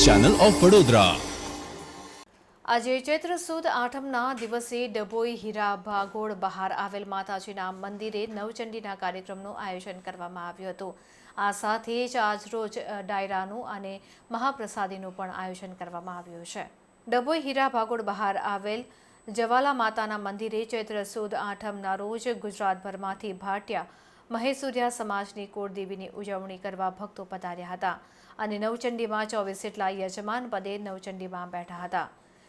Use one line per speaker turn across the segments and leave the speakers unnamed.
Channel of Vadodara.
આજે ચૈત્ર સુદ આઠમના દિવસે ડભોઈ હીરા ભાગોળ બહાર આવેલ માતાજીના મંદિરે નવચંડીના કાર્યક્રમનું આયોજન કરવામાં આવ્યું હતું। આ સાથે જ આજરોજ ડાયરાનું અને મહાપ્રસાદીનું પણ આયોજન કરવામાં આવ્યું છે। ડભોઈ હીરા ભાગોળ બહાર આવેલ જવાલા માતાના મંદિરે ચૈત્ર સુદ આઠમના રોજ ગુજરાતભરમાંથી ભાટિયા મહેસુરિયા સમાજની કુળદેવીની ઉજવણી કરવા ભક્તો પધાર્યા હતા અને નવચંડીમાં 24 જેટલા યજમાન પદે નવચંડીમાં બેઠા હતા।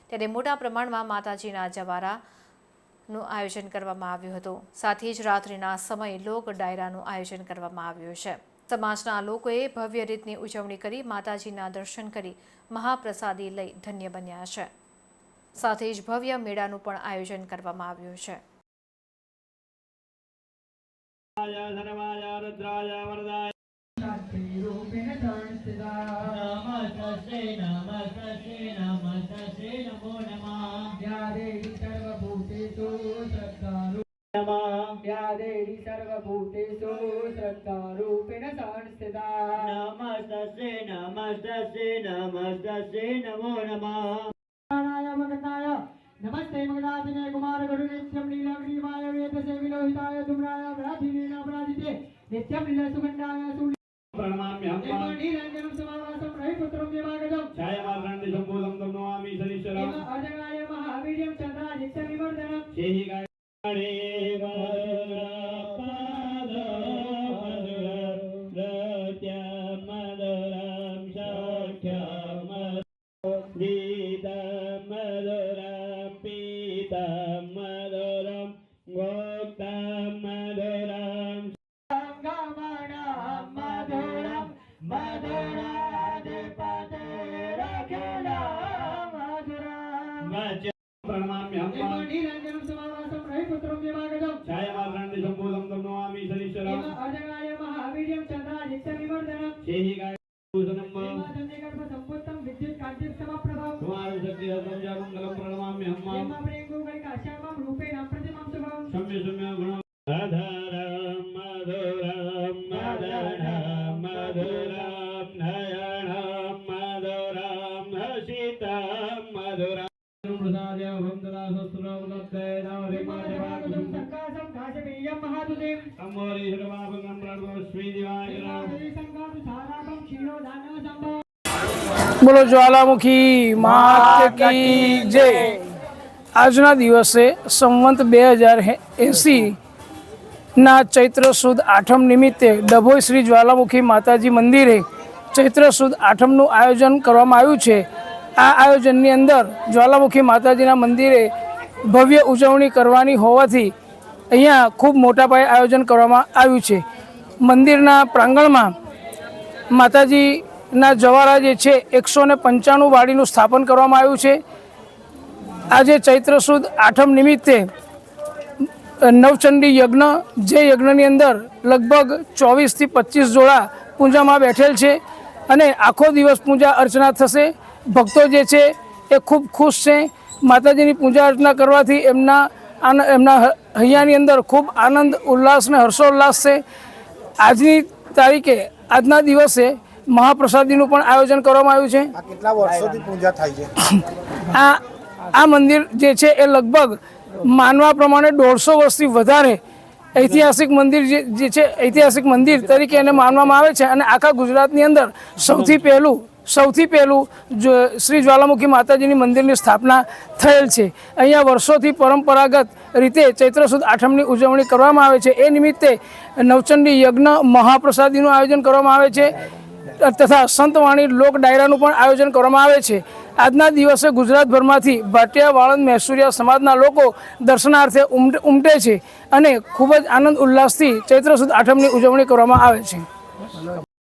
ત્યારે મોટા પ્રમાણમાં માતાજીના જવારાનું આયોજન કરવામાં આવ્યું હતું। સાથે જ રાત્રિના સમયે લોક ડાયરાનું આયોજન કરવામાં આવ્યું છે। સમાજના લોકોએ ભવ્ય રીતની ઉજવણી કરી માતાજીના દર્શન કરી મહાપ્રસાદી લઈ ધન્ય બન્યા છે। સાથે જ ભવ્ય મેળાનું પણ આયોજન કરવામાં આવ્યું છે।
देवी सर्वभूतेषु श्रद्धारूपेण संस्थिता नमस्तस्यै नमस्तस्यै नमस्तस्यै नमो नमः नमस्ते मगधादिने कुमार गुरु नित्यं लीलाग्रीवाय वेदसे विलोहिताय धूम्राय अपराधिने अपराधिते नित्यं लीला सुगन्धाय प्रणमाम्यहं नीलंजनं समावासं रविपुत्रं देवागजं छायामार्गाण्डि सम्पूर्णं तं नमामि शनिश्चरम् अजगाय महावीर्यं चन्द्रादित्य विवर्धनं शेहि
बोलो ज्वालामुखी मात की जय। આજના દિવસે સંવંત 2080 ના ચૈત્ર સુદ આઠમ નિમિત્તે ડભોઈ શ્રી જ્વાલામુખી માતાજી મંદિરે ચૈત્ર સુદ આઠમનું આયોજન કરવામાં આવ્યું છે। આ આયોજનની અંદર જ્વાલામુખી માતાજીના મંદિરે ભવ્ય ઉજવણી કરવાની હોવાથી અહીંયા ખૂબ મોટા પાયે આયોજન કરવામાં આવ્યું છે। મંદિરના પ્રાંગણમાં માતાજીના જવારા જે છે 195 વાડીનું સ્થાપન કરવામાં આવ્યું છે। આજે ચૈત્ર સુદ આઠમ નિમિત્તે નવચંડી યજ્ઞ, જે યજ્ઞની અંદર લગભગ 24 થી 25 જોડા પૂજામાં બેઠેલ છે અને આખો દિવસ પૂજા અર્ચના થશે। ભક્તો જે છે એ ખૂબ ખુશ છે। માતાજીની પૂજા અર્ચના કરવાથી એમના હૈયાની અંદર ખૂબ આનંદ ઉલ્લાસ અને હર્ષોલ્લાસ છે। આજની તારીખે આજના દિવસે મહાપ્રસાદીનું પણ આયોજન કરવામાં આવ્યું છે।
કેટલા વર્ષોથી પૂજા થાય છે?
આ મંદિર જે છે એ લગભગ માનવા પ્રમાણે 150 વર્ષથી વધારે ઐતિહાસિક મંદિર જે છે ઐતિહાસિક મંદિર તરીકે એને માનવામાં આવે છે અને આખા ગુજરાતની અંદર સૌથી પહેલું શ્રી જ્વાલામુખી માતાજીની મંદિરની સ્થાપના થયેલ છે। અહીંયા વર્ષોથી પરંપરાગત રીતે ચૈત્ર સુદ આઠમની ઉજવણી કરવામાં આવે છે। એ નિમિત્તે નવચંડી યજ્ઞ, મહાપ્રસાદીનું આયોજન કરવામાં આવે છે તથા સંતવાણી લોક ડાયરાનું પણ આયોજન કરવામાં આવે છે। આજના દિવસે ગુજરાતભરમાંથી ભાટિયા વાળંદ મહેસુરિયા સમાજના લોકો દર્શનાર્થે ઉમટે છે અને ખૂબ જ આનંદ ઉલ્લાસથી ચૈત્ર સુદ આઠમની ઉજવણી કરવામાં આવે છે।